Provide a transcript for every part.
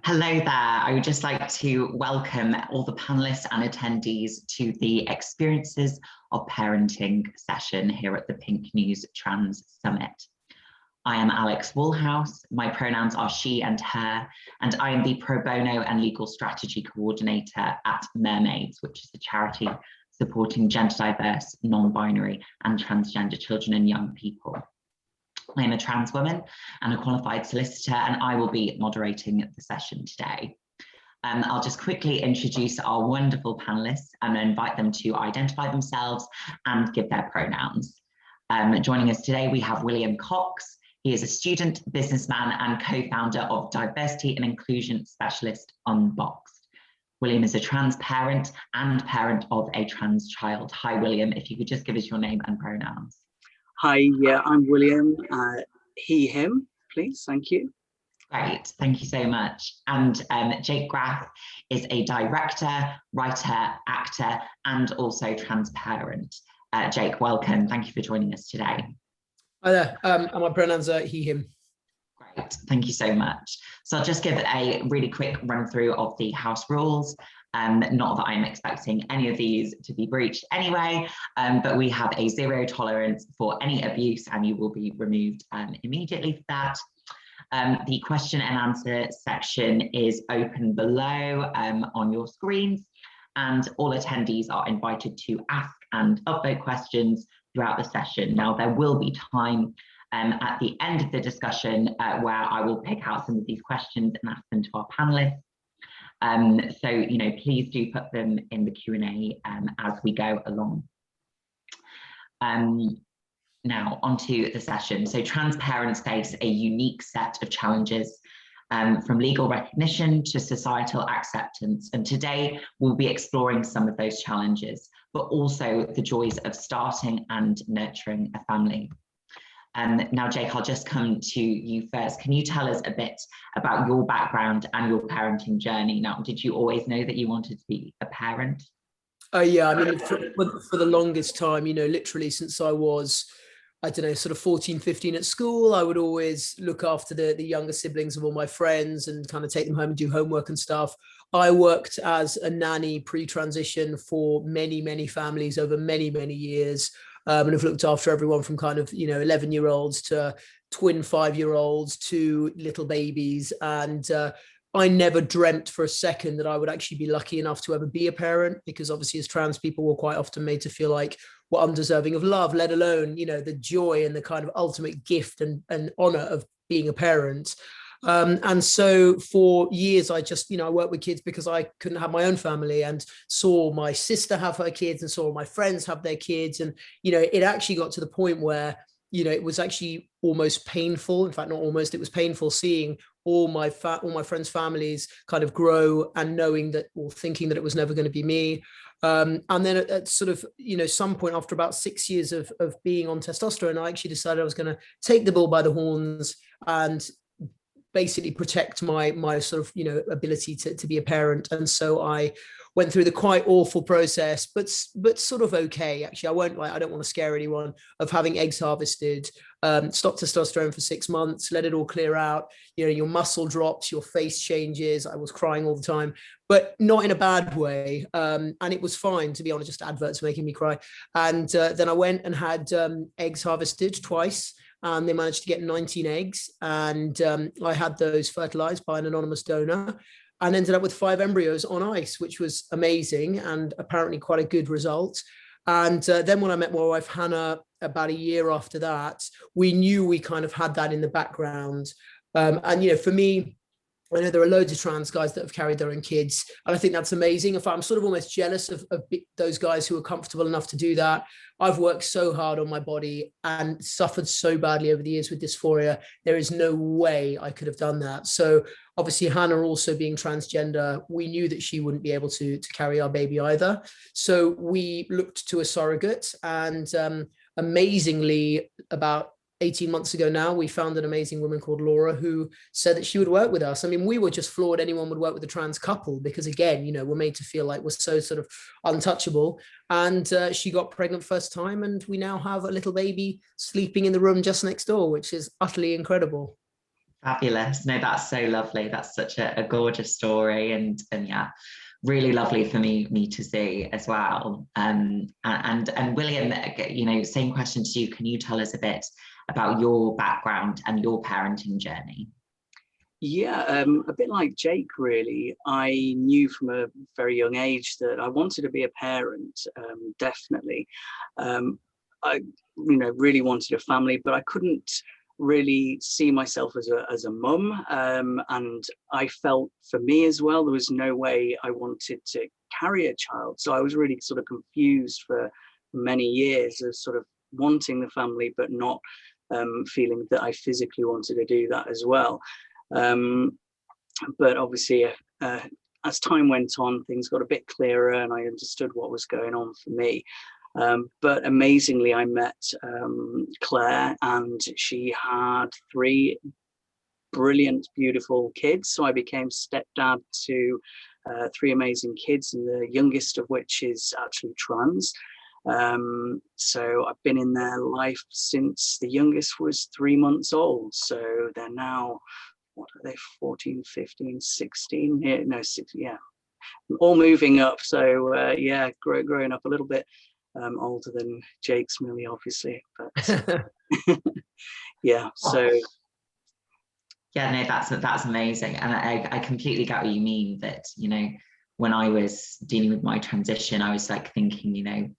Hello there. I would just like to welcome all the panelists and attendees to the Experiences of Parenting session here at the Pink News Trans Summit. I am Alex Woolhouse. My pronouns are she and her, and I am the Pro Bono and Legal Strategy Coordinator at Mermaids, which is a charity supporting gender diverse, non-binary and transgender children and young people. I am a trans woman and a qualified solicitor, and I will be moderating the session today. I'll just quickly introduce our wonderful panelists and invite them to identify themselves and give their pronouns. Joining us today, we have William Cox. He is a student, businessman, and co-founder of Diversity and Inclusion Specialist Unboxed. William is a trans parent and parent of a trans child. Hi, William, if you could just give us your name and pronouns. Hi, yeah, I'm William, he, him, please, thank you. Great, thank you so much. And Jake Graf is a director, writer, actor, and also trans parent. Jake, welcome, thank you for joining us today. Hi there, and my pronouns are he, him. Great, thank you so much. So I'll just give a really quick run through of the house rules. Not that I'm expecting any of these to be breached anyway, but we have a zero tolerance for any abuse and you will be removed immediately for that. The question and answer section is open below on your screens, and all attendees are invited to ask and upvote questions throughout the session. Now, there will be time at the end of the discussion where I will pick out some of these questions and ask them to our panelists. So, please do put them in the Q&A as we go along. Now, onto the session. So trans parents face a unique set of challenges from legal recognition to societal acceptance. And today we'll be exploring some of those challenges, but also the joys of starting and nurturing a family. Now, Jake, I'll just come to you first. Can you tell us a bit about your background and your parenting journey? Now, did you always know that you wanted to be a parent? Yeah, I mean, for the longest time, literally since I was, I don't know, sort of 14, 15 at school, I would always look after the younger siblings of all my friends and kind of take them home and do homework and stuff. I worked as a nanny pre-transition for many, many families over many, many years. And have looked after everyone from kind of, 11-year-olds to twin 5-year-olds to little babies. And I never dreamt for a second that I would actually be lucky enough to ever be a parent, because obviously as trans people, we're quite often made to feel like we're undeserving of love, let alone, the joy and the kind of ultimate gift and honor of being a parent. And so for years, I just, I worked with kids because I couldn't have my own family, and saw my sister have her kids and saw my friends have their kids. And, it actually got to the point where, it was actually almost painful. In fact, not almost, it was painful seeing all my friends' families kind of grow and knowing that, or thinking that it was never going to be me. And then at sort of, some point after about 6 years of being on testosterone, I actually decided I was going to take the bull by the horns and basically protect my sort of, ability to be a parent. And so I went through the quite awful process, but sort of okay, actually. I don't want to scare anyone, of having eggs harvested, stop testosterone for 6 months, let it all clear out. Your muscle drops, your face changes. I was crying all the time, but not in a bad way. And it was fine, to be honest, just adverts making me cry. And then I went and had eggs harvested twice. And they managed to get 19 eggs, and I had those fertilized by an anonymous donor, and ended up with 5 embryos on ice, which was amazing and apparently quite a good result. And then when I met my wife, Hannah, about a year after that, we knew we kind of had that in the background. And, for me, I know there are loads of trans guys that have carried their own kids, and I think that's amazing. In fact, I'm sort of almost jealous of those guys who are comfortable enough to do that. I've worked so hard on my body and suffered so badly over the years with dysphoria. There is no way I could have done that. So obviously Hannah, also being transgender, we knew that she wouldn't be able to carry our baby either. So we looked to a surrogate, and amazingly, about 18 months ago now, we found an amazing woman called Laura who said that she would work with us. I mean, we were just floored anyone would work with a trans couple, because again, we're made to feel like we're so sort of untouchable. And she got pregnant first time, and we now have a little baby sleeping in the room just next door, which is utterly incredible. Fabulous. No, that's so lovely. That's such a gorgeous story, and yeah, really lovely for me to see as well. And William, same question to you. Can you tell us a bit about your background and your parenting journey? Yeah, a bit like Jake, really. I knew from a very young age that I wanted to be a parent, definitely. I, really wanted a family, but I couldn't really see myself as a mum. And I felt for me as well, there was no way I wanted to carry a child. So I was really sort of confused for many years of sort of wanting the family, but not feeling that I physically wanted to do that as well. But obviously, as time went on, things got a bit clearer and I understood what was going on for me. But amazingly, I met Claire, and she had 3 brilliant, beautiful kids. So I became stepdad to 3 amazing kids, and the youngest of which is actually trans. So I've been in their life since the youngest was 3 months old. So they're now, what are they, 14, 15, 16? Yeah, no, 6, yeah, all moving up. So yeah, growing up a little bit older than Jake's Millie, obviously, but yeah, so yeah, no, that's amazing, and I completely get what you mean. That when I was dealing with my transition, I was like thinking,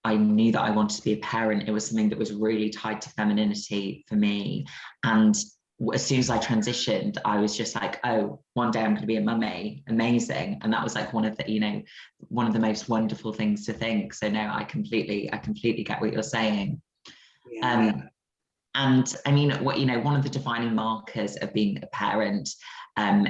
I knew that I wanted to be a parent. It was something that was really tied to femininity for me, and as soon as I transitioned, I was just like, oh, one day I'm going to be a mummy, amazing. And that was like one of the most wonderful things to think. So no, I completely get what you're saying. yeah. And I mean, one of the defining markers of being a parent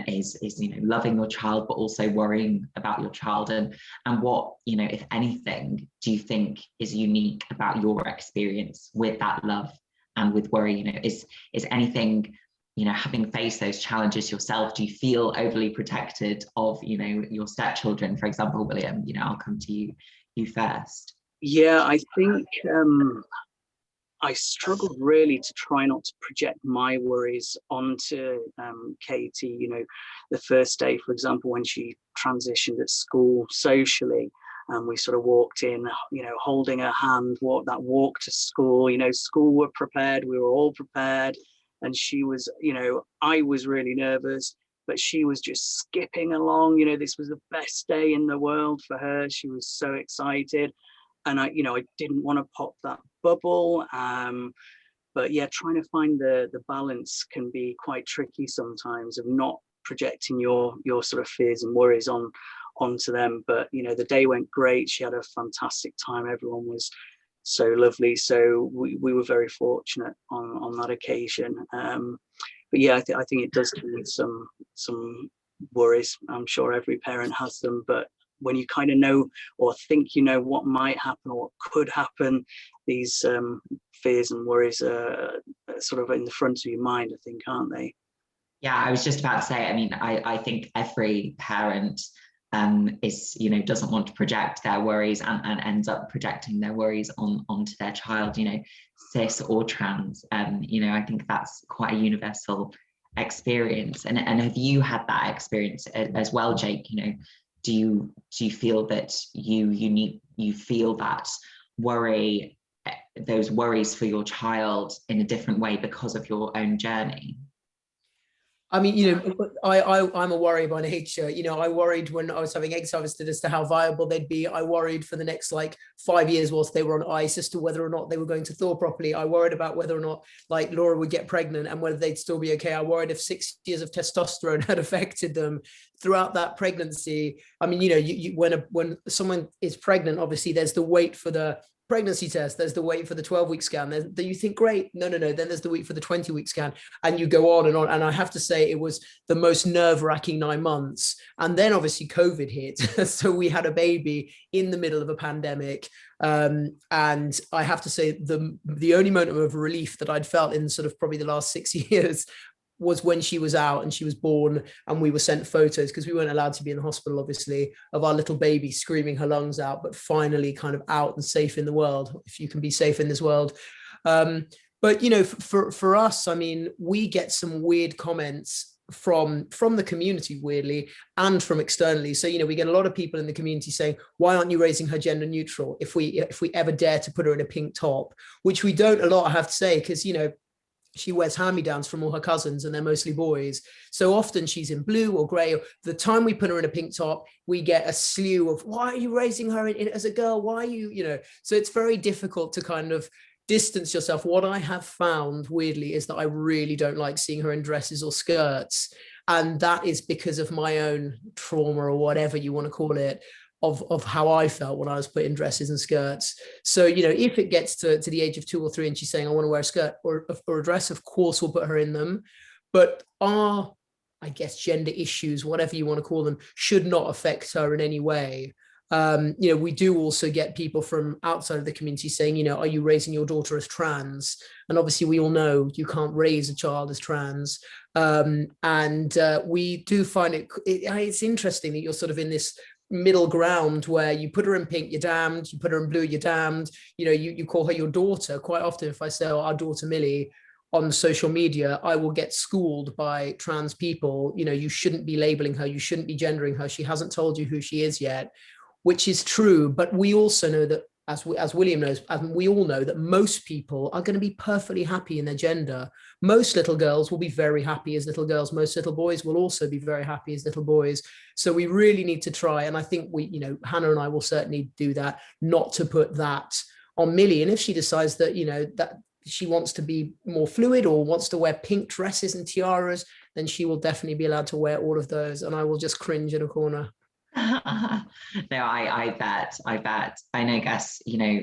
is loving your child, but also worrying about your child. And what, if anything, do you think is unique about your experience with that love and with worry? Is anything, having faced those challenges yourself, do you feel overly protected of, your stepchildren, for example, William? I'll come to you first. Yeah, I think I struggled really to try not to project my worries onto Katie. The first day, for example, when she transitioned at school socially, and we sort of walked in, holding her hand, walk to school. School were prepared, we were all prepared, and she was, I was really nervous, but she was just skipping along. This was the best day in the world for her. She was so excited. And I didn't want to pop that bubble. But yeah, trying to find the balance can be quite tricky sometimes, of not projecting your sort of fears and worries onto them. But the day went great. She had a fantastic time. Everyone was so lovely. So we were very fortunate on that occasion. But yeah, I think it does come with some worries. I'm sure every parent has them, but when you kind of know or think what might happen or what could happen, these fears and worries are sort of in the front of your mind, I think, aren't they? Yeah, I was just about to say, I mean, I think every parent doesn't want to project their worries and ends up projecting their worries onto their child, cis or trans. I think that's quite a universal experience. And have you had that experience as well, Jake? Do you feel that you feel that worry, those worries for your child in a different way because of your own journey? I mean, I'm a worrier by nature. I worried when I was having eggs harvested as to how viable they'd be. I worried for the next 5 years whilst they were on ice as to whether or not they were going to thaw properly. I worried about whether or not Laura would get pregnant and whether they'd still be okay. I worried if 6 years of testosterone had affected them throughout that pregnancy. I mean, when someone is pregnant, obviously there's the wait for the pregnancy test, there's the wait for the 12-week scan, then you think, great, no, then there's the wait for the 20-week scan, and you go on. And I have to say, it was the most nerve-wracking 9 months. And then obviously COVID hit. So we had a baby in the middle of a pandemic, and I have to say the only moment of relief that I'd felt in sort of probably the last 6 years was when she was out and she was born, and we were sent photos, because we weren't allowed to be in the hospital, obviously, of our little baby screaming her lungs out, but finally kind of out and safe in the world, if you can be safe in this world. But, you know, for us, I mean, we get some weird comments from the community, weirdly, and from externally. So, you know, we get a lot of people in the community saying, why aren't you raising her gender neutral if we ever dare to put her in a pink top, which we don't a lot, I have to say, because, you know, she wears hand-me-downs from all her cousins and they're mostly boys. So often she's in blue or gray. The time we put her in a pink top, we get a slew of, why are you raising her as a girl? Why are you, you know, so it's very difficult to kind of distance yourself. What I have found, weirdly, is that I really don't like seeing her in dresses or skirts. And that is because of my own trauma, or whatever you want to call it, of how I felt when I was put in dresses and skirts. So, you know, if it gets to the age of 2 or 3 and she's saying, I want to wear a skirt or a dress, of course, we'll put her in them. But our, I guess, gender issues, whatever you want to call them, should not affect her in any way. You know, we do also get people from outside of the community saying, you know, are you raising your daughter as trans? And obviously we all know you can't raise a child as trans. We do find it's interesting that you're sort of in this middle ground where you put her in pink, you're damned, you put her in blue, you're damned, you know, you call her your daughter. Quite often, if I say, oh, our daughter Millie, on social media, I will get schooled by trans people. You know, you shouldn't be labeling her, you shouldn't be gendering her, she hasn't told you who she is yet, which is true. But we also know that, as William knows, and we all know, that most people are going to be perfectly happy in their gender. Most little girls will be very happy as little girls. Most little boys will also be very happy as little boys. So we really need to try, and I think we, you know, Hannah and I will certainly do that, not to put that on Millie. And if she decides that, you know, that she wants to be more fluid or wants to wear pink dresses and tiaras, then she will definitely be allowed to wear all of those, and I will just cringe in a corner. No, I bet. And I guess, you know,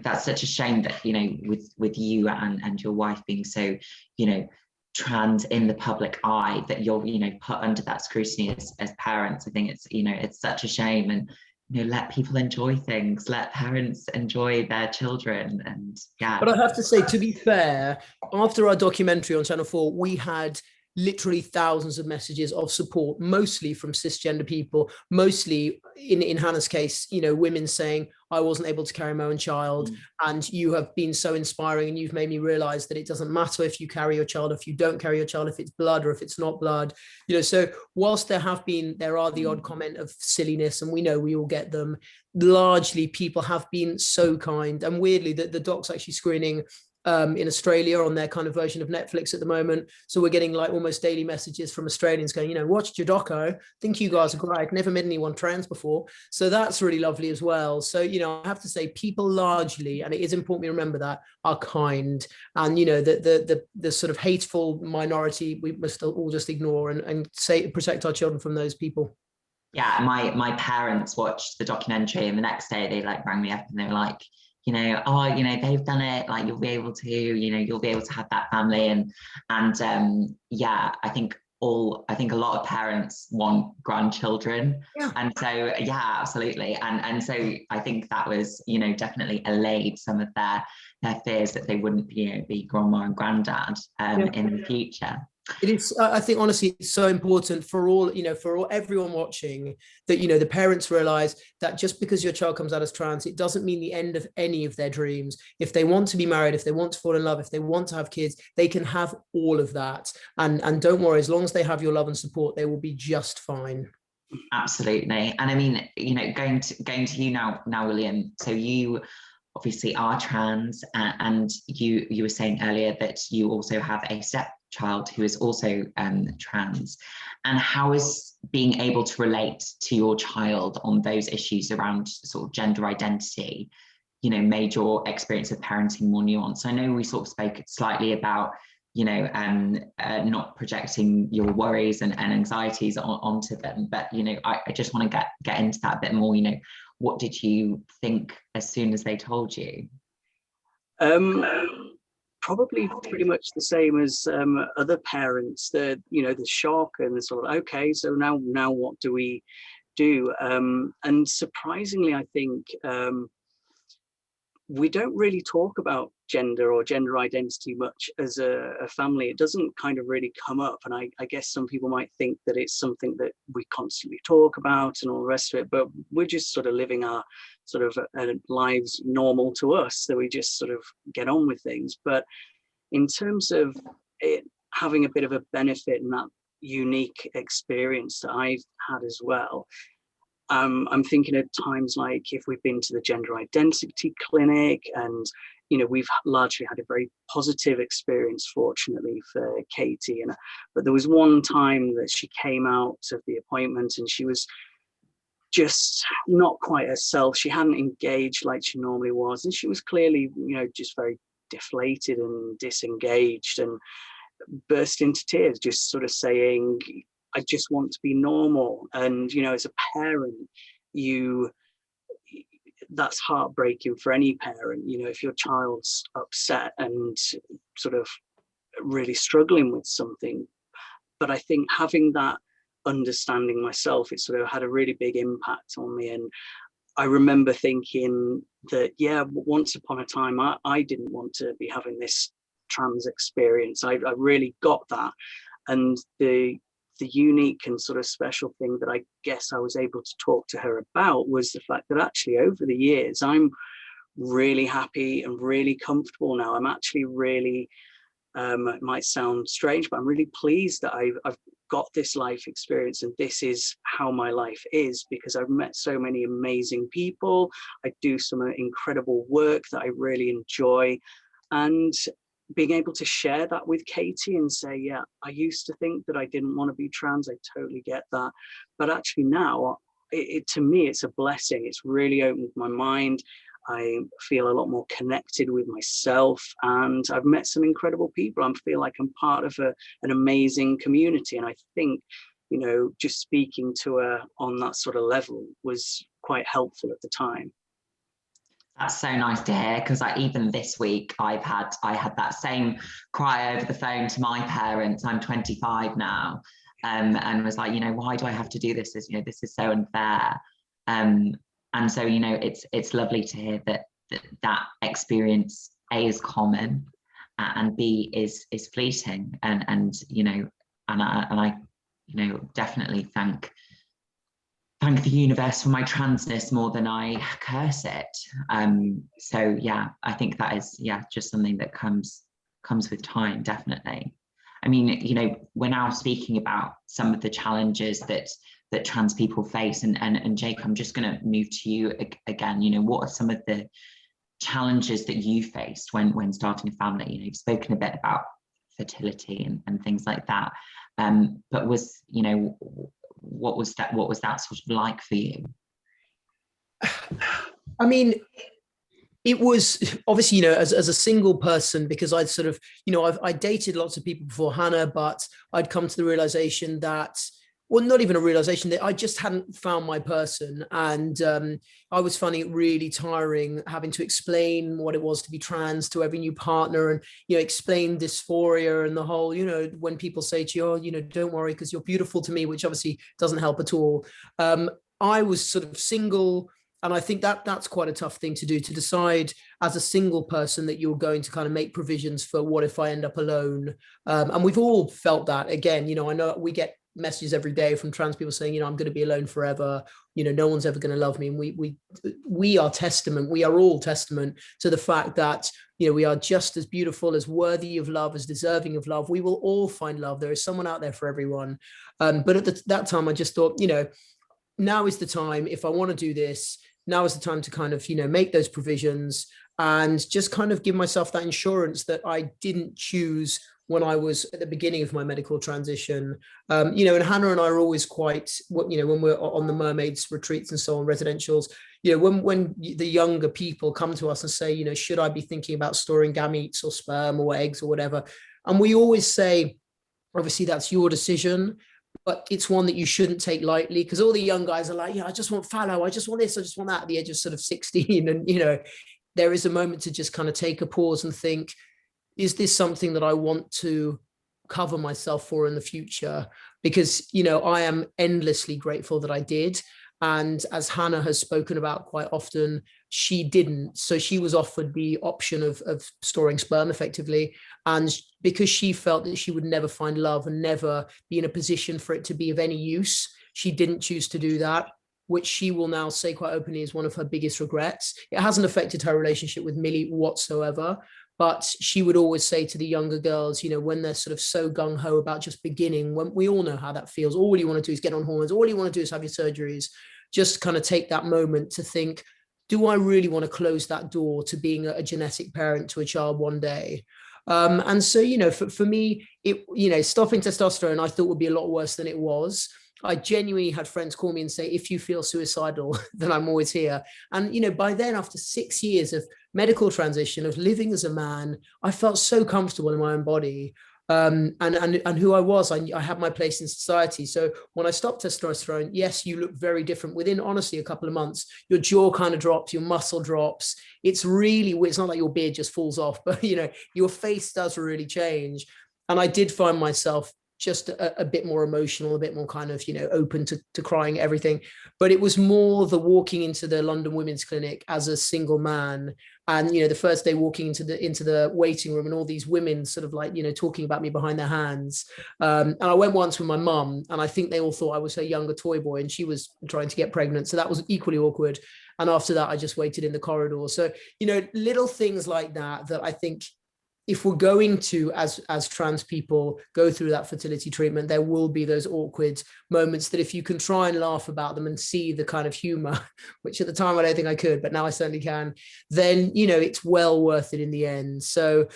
that's such a shame that, you know, with you and your wife being so, you know, trans in the public eye, that you're, you know, put under that scrutiny as parents. I think it's, you know, it's such a shame. And, you know, let people enjoy things, let parents enjoy their children. And yeah. But I have to say, to be fair, after our documentary on Channel 4, we had literally thousands of messages of support, mostly from cisgender people, mostly in Hannah's case, you know, women saying, I wasn't able to carry my own child, and you have been so inspiring, and you've made me realize that it doesn't matter if you carry your child, if you don't carry your child, if it's blood or if it's not blood, you know. So whilst there are the odd comment of silliness, and we know we all get them, largely people have been so kind. And weirdly, the doc's actually screening in Australia on their kind of version of Netflix at the moment. So we're getting like almost daily messages from Australians going, you know, watched your doco, think you guys are great, never met anyone trans before. So that's really lovely as well. So, you know, I have to say, people largely, and it is important to remember that, are kind. And, you know, the sort of hateful minority, we must all just ignore and say, protect our children from those people. Yeah, my parents watched the documentary, and the next day they like rang me up and they were like, you know, oh, you know, they've done it, like you'll be able to, you know, you'll be able to have that family. And yeah, I think a lot of parents want grandchildren. Yeah. And so yeah, absolutely. And so I think that was, you know, definitely allayed some of their fears that they wouldn't, you know, be grandma and granddad in the future. It is, I think, honestly, it's so important for all, you know, everyone watching, that, you know, the parents realize that just because your child comes out as trans, it doesn't mean the end of any of their dreams. If they want to be married, if they want to fall in love, if they want to have kids, they can have all of that. And don't worry, as long as they have your love and support, they will be just fine. Absolutely. And I mean, you know, going to you now, William, so you obviously are trans, and you were saying earlier that you also have a stepchild who is also trans. And how is being able to relate to your child on those issues around sort of gender identity, you know, made your experience of parenting more nuanced? I know we sort of spoke slightly about, you know, not projecting your worries and anxieties onto them, but, you know, I just want to get into that a bit more. You know, what did you think as soon as they told you? Probably pretty much the same as other parents. The shock and the sort of, okay, so now what do we do? And surprisingly, I think we don't really talk about gender or gender identity much as a family. It doesn't kind of really come up. And I guess some people might think that it's something that we constantly talk about and all the rest of it, but we're just sort of living our sort of lives normal to us, that we just sort of get on with things. But in terms of it having a bit of a benefit and that unique experience that I've had as well, I'm thinking of times like if we've been to the gender identity clinic, and we've largely had a very positive experience, fortunately for Katie. But there was one time that she came out of the appointment and she was just not quite herself. She hadn't engaged like she normally was, and she was clearly, just very deflated and disengaged, and burst into tears, just sort of saying, I just want to be normal. And as a parent, that's heartbreaking for any parent, if your child's upset and sort of really struggling with something. But I think having that understanding myself, it sort of had a really big impact on me. And I remember thinking that, once upon a time, I didn't want to be having this trans experience. I really got that. And the unique and sort of special thing that I guess I was able to talk to her about was the fact that actually over the years, I'm really happy and really comfortable now. I'm actually really, it might sound strange, but I'm really pleased that I've got this life experience, and this is how my life is, because I've met so many amazing people. I do some incredible work that I really enjoy, and being able to share that with Katie and say, I used to think that I didn't want to be trans. I totally get that. But actually now, to me, it's a blessing. It's really opened my mind. I feel a lot more connected with myself, and I've met some incredible people. I feel like I'm part of an amazing community. And I think, just speaking to her on that sort of level was quite helpful at the time. That's so nice to hear, because even this week I had that same cry over the phone to my parents. I'm 25 now, and was like, why do I have to do this? This is so unfair. And so, it's lovely to hear that experience, A, is common, and B, is fleeting, and I definitely thank the universe for my transness more than I curse it. So yeah, I think that is just something that comes with time, definitely. I mean, we're now speaking about some of the challenges that trans people face, and Jake, I'm just going to move to you again. What are some of the challenges that you faced when starting a family? You've spoken a bit about fertility and things like that, but what was that sort of like for you? I mean, it was obviously, as a single person, because I'd sort of, I dated lots of people before Hannah, but I'd come to the realization that, well, not even a realization, that I just hadn't found my person. And I was finding it really tiring having to explain what it was to be trans to every new partner, and, explain dysphoria and the whole, when people say to you, oh, don't worry because you're beautiful to me, which obviously doesn't help at all. I was sort of single. And I think that's quite a tough thing to do, to decide as a single person that you're going to kind of make provisions for what if I end up alone. And we've all felt that. Again, I know we get messages every day from trans people saying, I'm going to be alone forever. No one's ever going to love me. And we are testament. We are all testament to the fact that, we are just as beautiful, as worthy of love, as deserving of love. We will all find love. There is someone out there for everyone. But at that time, I just thought, now is the time. If I want to do this, now is the time to kind of, make those provisions and just kind of give myself that insurance that I didn't choose when I was at the beginning of my medical transition. And Hannah and I are always quite, when we're on the Mermaids retreats and so on, residentials, when the younger people come to us and say, should I be thinking about storing gametes or sperm or eggs or whatever? And we always say, obviously that's your decision, but it's one that you shouldn't take lightly, because all the young guys are like, I just want fallow, I just want this, I just want that, at the age of sort of 16. And, there is a moment to just kind of take a pause and think, is this something that I want to cover myself for in the future? Because, I am endlessly grateful that I did. And as Hannah has spoken about quite often, she didn't. So she was offered the option of storing sperm effectively. And because she felt that she would never find love and never be in a position for it to be of any use, she didn't choose to do that, which she will now say quite openly is one of her biggest regrets. It hasn't affected her relationship with Millie whatsoever. But she would always say to the younger girls, you know, when they're sort of so gung-ho about just beginning, when we all know how that feels, all you want to do is get on hormones, all you want to do is have your surgeries, just kind of take that moment to think, do I really want to close that door to being a genetic parent to a child one day? And so, you know, for me, it, you know, stopping testosterone, I thought would be a lot worse than it was. I genuinely had friends call me and say, if you feel suicidal, then I'm always here. And, you know, by then, after 6 years of medical transition, of living as a man, I felt so comfortable in my own body. And who I was, I had my place in society. So when I stopped testosterone, yes, you look very different. Within, honestly, a couple of months, your jaw kind of drops, your muscle drops. It's really, it's not like your beard just falls off, but, you know, your face does really change. And I did find myself just a bit more emotional, a bit more kind of, you know, open to crying, everything. But it was more the walking into the London Women's Clinic as a single man. And, you know, the first day walking into the waiting room and all these women sort of like, you know, talking about me behind their hands. And I went once with my mum, and I think they all thought I was her younger toy boy, and she was trying to get pregnant. So that was equally awkward. And after that, I just waited in the corridor. So, you know, little things like that I think, if we're going to, as trans people, go through that fertility treatment, there will be those awkward moments that if you can try and laugh about them and see the kind of humor, which at the time I don't think I could, but now I certainly can, then, you know, it's well worth it in the end. So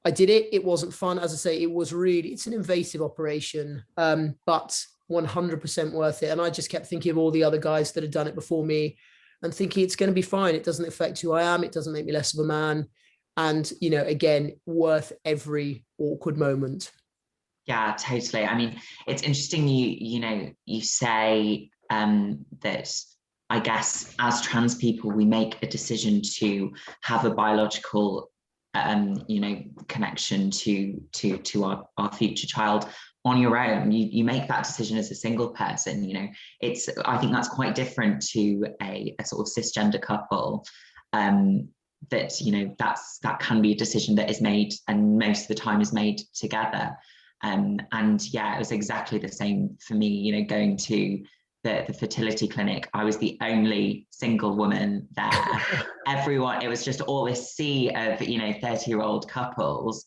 I did it. It wasn't fun. As I say, it's an invasive operation, but 100% worth it. And I just kept thinking of all the other guys that had done it before me and thinking it's going to be fine. It doesn't affect who I am. It doesn't make me less of a man. And, you know, again, worth every awkward moment. Yeah, totally. I mean, it's interesting you say that I guess as trans people, we make a decision to have a biological connection to our future child on your own. You make that decision as a single person. You know, I think that's quite different to a sort of cisgender couple. That, you know, that can be a decision that is made, and most of the time is made together. And yeah, it was exactly the same for me, you know, going to the fertility clinic. I was the only single woman there. Everyone, it was just all this sea of, you know, 30-year-old couples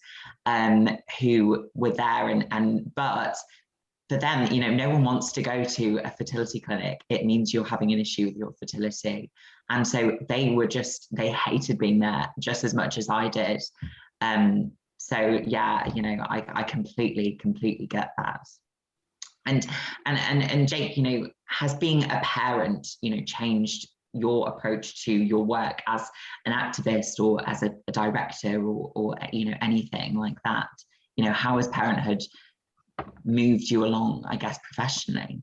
who were there, but for them, you know, no one wants to go to a fertility clinic. It means you're having an issue with your fertility. And so they hated being there just as much as I did. So yeah, you know, I completely get that. And Jake, you know, has being a parent, you know, changed your approach to your work as an activist or as a director or you know, anything like that? You know, how has parenthood moved you along, I guess, professionally?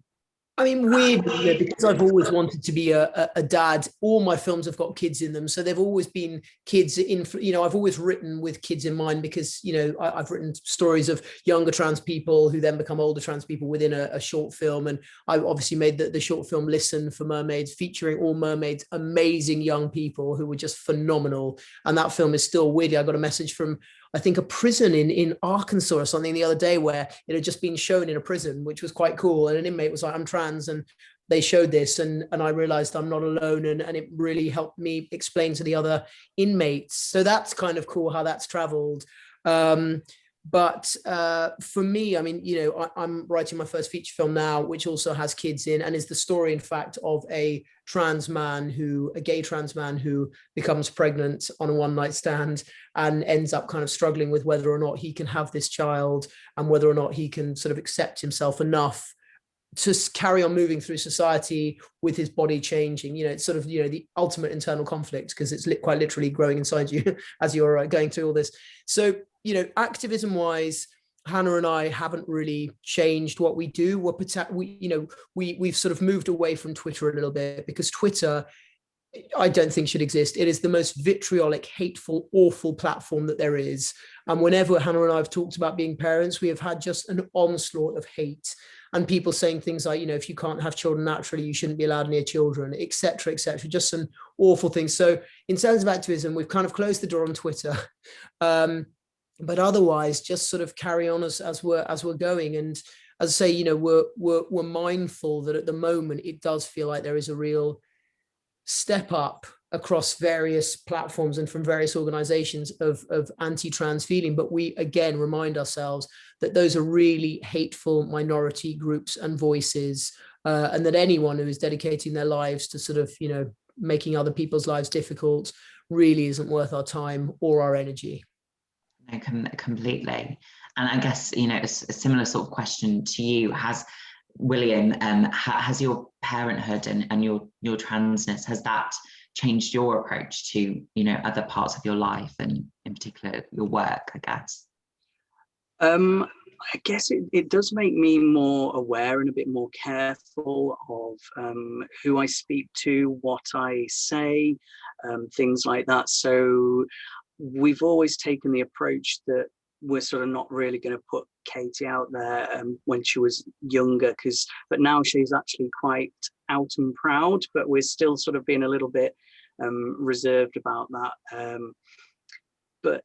I mean, weird, you know, because I've always wanted to be a dad. All my films have got kids in them, so they've always been kids in. You know, I've always written with kids in mind because, you know, I've written stories of younger trans people who then become older trans people within a short film, and I obviously made the short film Listen for Mermaids, featuring all mermaids, amazing young people who were just phenomenal. And that film is still weirdly, I got a message from, I think, a prison in Arkansas or something the other day where it had just been shown in a prison, which was quite cool. And an inmate was like, I'm trans. And they showed this, and I realized I'm not alone. And it really helped me explain to the other inmates. So that's kind of cool how that's traveled. But for me, I mean, you know, I'm writing my first feature film now, which also has kids in, and is the story, in fact, of a gay trans man who becomes pregnant on a one-night stand and ends up kind of struggling with whether or not he can have this child and whether or not he can sort of accept himself enough to carry on moving through society with his body changing. You know, it's sort of, you know, the ultimate internal conflict, because it's quite literally growing inside you as you're going through all this. So, you know, activism wise, Hannah and I haven't really changed what we do. We've sort of moved away from Twitter a little bit, because Twitter, I don't think should exist. It is the most vitriolic, hateful, awful platform that there is. And whenever Hannah and I have talked about being parents, we have had just an onslaught of hate, and people saying things like, you know, if you can't have children naturally, you shouldn't be allowed near children, etc., etc. Just some awful things. So in terms of activism, we've kind of closed the door on Twitter. But otherwise, just sort of carry on as we're going. And as I say, you know, we're mindful that at the moment it does feel like there is a real step up across various platforms and from various organizations of anti-trans feeling. But we, again, remind ourselves that those are really hateful minority groups and voices, and that anyone who is dedicating their lives to sort of, making other people's lives difficult really isn't worth our time or our energy. No, completely. And I guess, a similar sort of question to you, William, has your parenthood and your transness, has that changed your approach to, other parts of your life, and in particular your work, I guess? I guess it does make me more aware and a bit more careful of who I speak to, what I say, things like that. So we've always taken the approach that we're sort of not really going to put Katie out there when she was younger, but now she's actually quite out and proud, but we're still sort of being a little bit reserved about that. But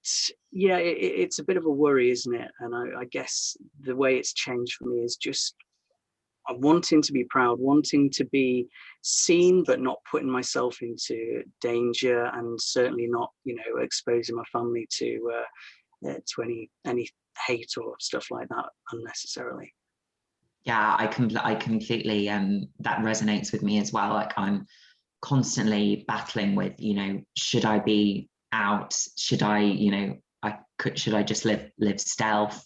yeah, it's a bit of a worry, isn't it? And I guess the way it's changed for me is just wanting to be proud, wanting to be seen, but not putting myself into danger, and certainly not, exposing my family to any hate or stuff like that unnecessarily. Yeah, I completely, that resonates with me as well. Like, I'm constantly battling with, should I be out? Should I, should I just live stealth?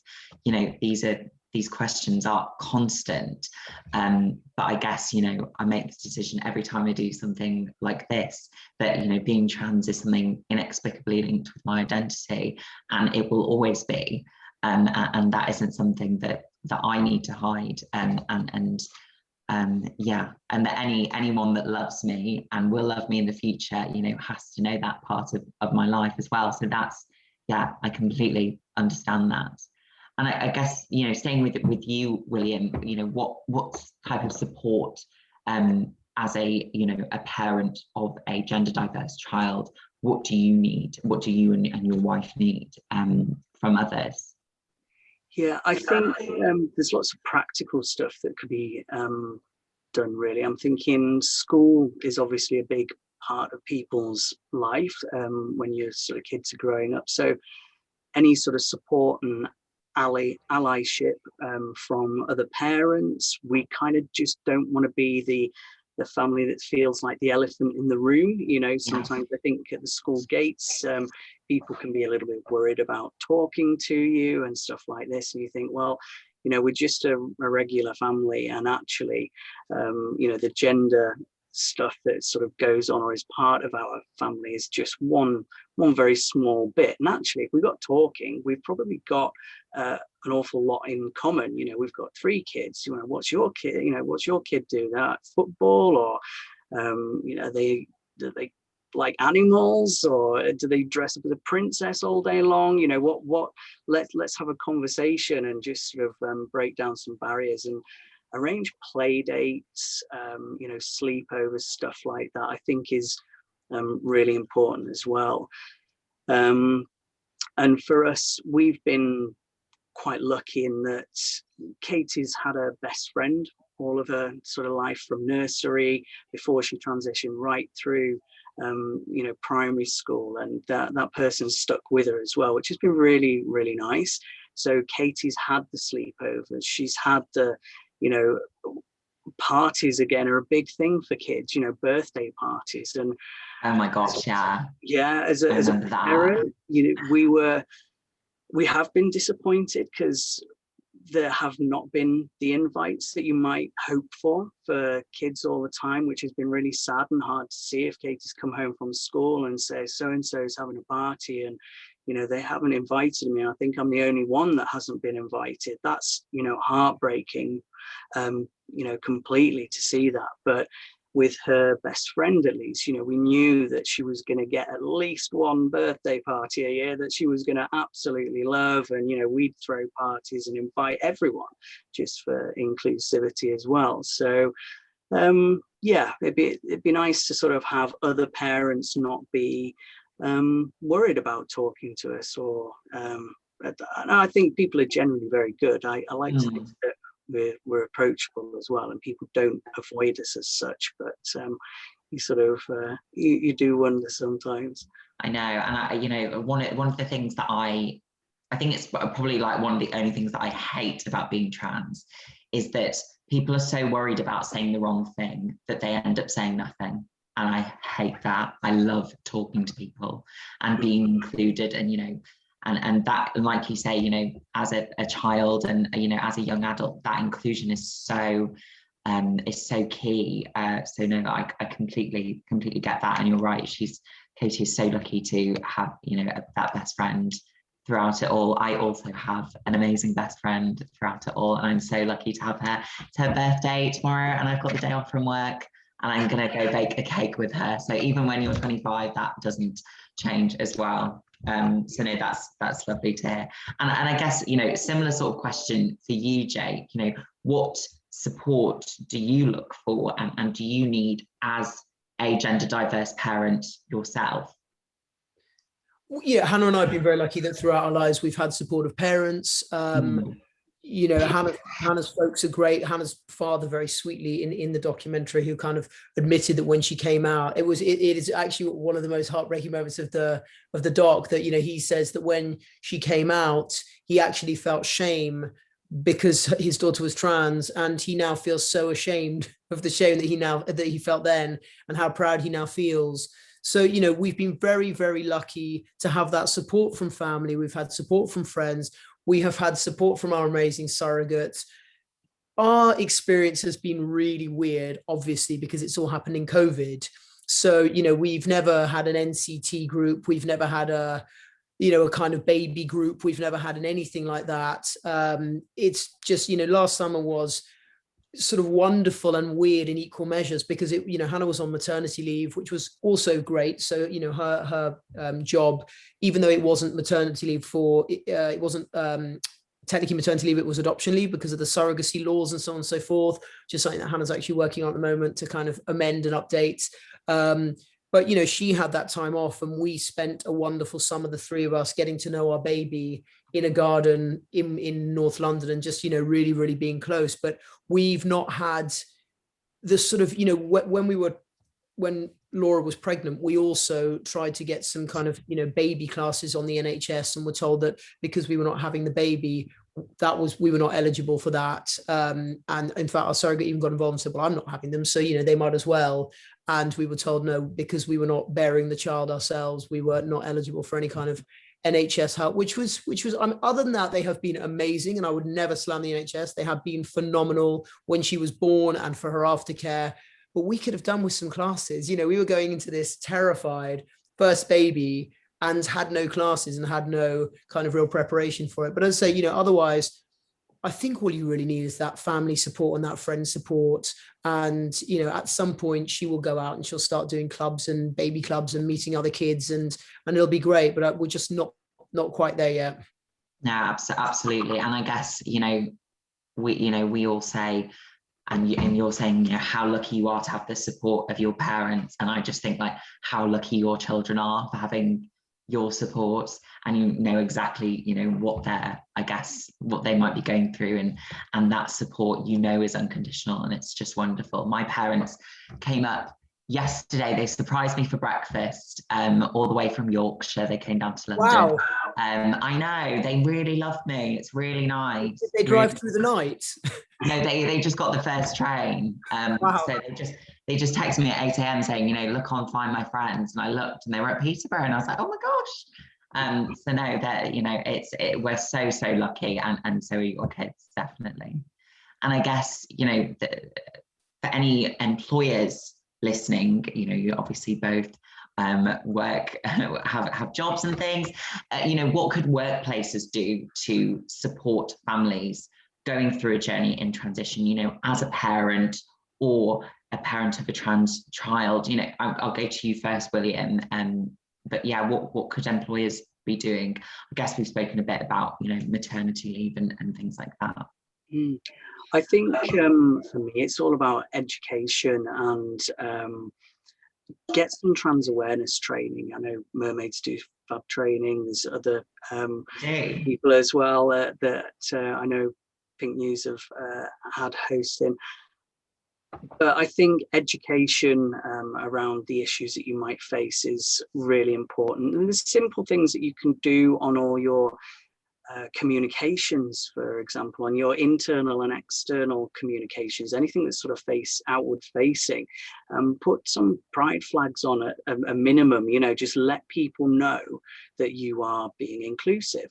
These questions are constant. But I guess, I make this decision every time I do something like this, that, being trans is something inexplicably linked with my identity, and it will always be. And that isn't something that I need to hide. Yeah, and that anyone that loves me and will love me in the future, has to know that part of my life as well. So that's, yeah, I completely understand that. And I guess, staying with you, William, what type of support, as a parent of a gender diverse child, what do you need? What do you and your wife need from others? Yeah, I think there's lots of practical stuff that could be done, really. I'm thinking school is obviously a big part of people's life when your sort of kids are growing up. So any sort of support and allyship from other parents. We kind of just don't want to be the family that feels like the elephant in the room. Sometimes I think at the school gates, people can be a little bit worried about talking to you and stuff like this. And you think, well, we're just a regular family, and actually, the gender stuff that sort of goes on or is part of our family is just one very small bit. And actually, if we got talking, we've probably got an awful lot in common. We've got 3 kids. What's your kid? What's your kid do? That football, or do they like animals, or do they dress up as a princess all day long? Let's have a conversation and just sort of break down some barriers and arrange play dates, sleepovers, stuff like that. I think is really important as well. And for us, we've been quite lucky in that Katie's had a best friend all of her sort of life, from nursery before she transitioned right through primary school, and that person stuck with her as well, which has been really, really nice. So Katie's had the sleepovers, she's had the parties again are a big thing for kids, birthday parties. And oh my gosh, yeah, as a parent, we have been disappointed because there have not been the invites that you might hope for kids all the time, which has been really sad and hard to see. If Katie's come home from school and says so and so is having a party and they haven't invited me, I think I'm the only one that hasn't been invited, that's heartbreaking, completely to see that. But with her best friend, at least, we knew that she was going to get at least one birthday party a year that she was going to absolutely love. And, we'd throw parties and invite everyone just for inclusivity as well. So, it'd be nice to sort of have other parents not be worried about talking to us, or I think people are generally very good. I like to think that we're approachable as well, and people don't avoid us as such. But you sort of you do wonder sometimes. I know, and one of the things that I think it's probably like one of the only things that I hate about being trans is that people are so worried about saying the wrong thing that they end up saying nothing. And I hate that. I love talking to people and being included, and and that, like you say, as a child and as a young adult, that inclusion is so key. So no, I completely get that, and you're right. Katie is so lucky to have that best friend throughout it all. I also have an amazing best friend throughout it all, and I'm so lucky to have her. It's her birthday tomorrow, and I've got the day off from work, and I'm gonna go bake a cake with her. So even when you're 25, that doesn't change as well. So no, that's lovely to hear. And I guess similar sort of question for you, Jake. What support do you look for, and do you need as a gender diverse parent yourself? Yeah, Hannah and I have been very lucky that throughout our lives we've had supportive parents. Hannah's folks are great. Hannah's father, very sweetly in the documentary, who kind of admitted that when she came out, it is actually one of the most heartbreaking moments of the doc, that he says that when she came out, he actually felt shame because his daughter was trans, and he now feels so ashamed of the shame that he felt then, and how proud he now feels. So, we've been very, very lucky to have that support from family. We've had support from friends. We have had support from our amazing surrogates. Our experience has been really weird, obviously, because it's all happened in COVID. So, we've never had an NCT group. We've never had a kind of baby group. We've never had anything like that. It's just, last summer was sort of wonderful and weird in equal measures, because Hannah was on maternity leave, which was also great. So her job, even though it wasn't maternity leave it wasn't technically maternity leave, it was adoption leave because of the surrogacy laws and so on and so forth, which is something that Hannah's actually working on at the moment to kind of amend and update. But she had that time off, and we spent a wonderful summer, the three of us, getting to know our baby in a garden in North London, and just really, really being close. But we've not had the sort of when Laura was pregnant, we also tried to get some kind of baby classes on the NHS, and were told that because we were not having the baby, we were not eligible for that. And in fact, our surrogate even got involved and said, well, I'm not having them, so they might as well. And we were told no, because we were not bearing the child ourselves, we were not eligible for any kind of NHS help, which was other than that, they have been amazing, and I would never slam the NHS. They have been phenomenal when she was born and for her aftercare. But we could have done with some classes. We were going into this terrified first baby and had no classes and had no kind of real preparation for it. But as I say, otherwise, I think all you really need is that family support and that friend support. And, at some point she will go out and she'll start doing clubs and baby clubs and meeting other kids, and it'll be great, but we're just not quite there yet. No, absolutely. And I guess, we all say, and you're saying, how lucky you are to have the support of your parents. And I just think, like, how lucky your children are for having your support, and exactly what they might be going through, and that support is unconditional, and it's just wonderful. My parents came up yesterday. They surprised me for breakfast, all the way from Yorkshire. They came down to London. Wow. I know, they really loved me. It's really nice. Did they drive through the night? No, they just got the first train. Wow. So they just texted me at 8 a.m. saying, look on Find My Friends, and I looked, and they were at Peterborough, and I was like, oh my gosh. So no, that we're so lucky, and so are your kids, definitely. And I guess for any employers listening, you obviously both work, have jobs and things. What could workplaces do to support families going through a journey in transition, as a parent or a parent of a trans child? I'll go to you first, William. But yeah, what could employers be doing? I guess we've spoken a bit about, maternity leave and things like that. I think for me, it's all about education and get some trans awareness training. I know Mermaids do fab training. There's other people as well that I know Pink News have had hosting. But I think education around the issues that you might face is really important. And there's simple things that you can do on all your communications, for example, on your internal and external communications, anything that's sort of outward facing, put some pride flags on a minimum, just let people know that you are being inclusive,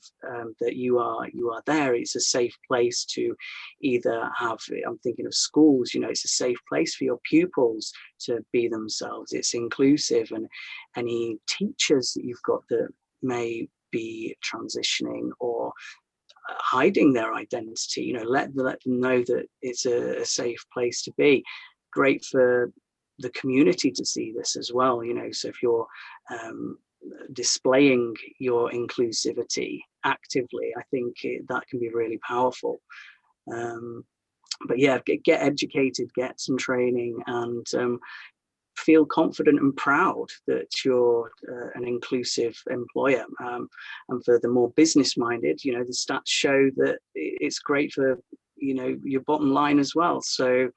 that you are there. It's a safe place to either have, I'm thinking of schools, it's a safe place for your pupils to be themselves. It's inclusive, and any teachers that you've got that may be transitioning or hiding their identity, let them know that it's a safe place to be. Great for the community to see this as well, so if you're displaying your inclusivity actively, I think that can be really powerful. But yeah, get educated, get some training, and feel confident and proud that you're an inclusive employer. And for the more business minded, the stats show that it's great for your bottom line as well. So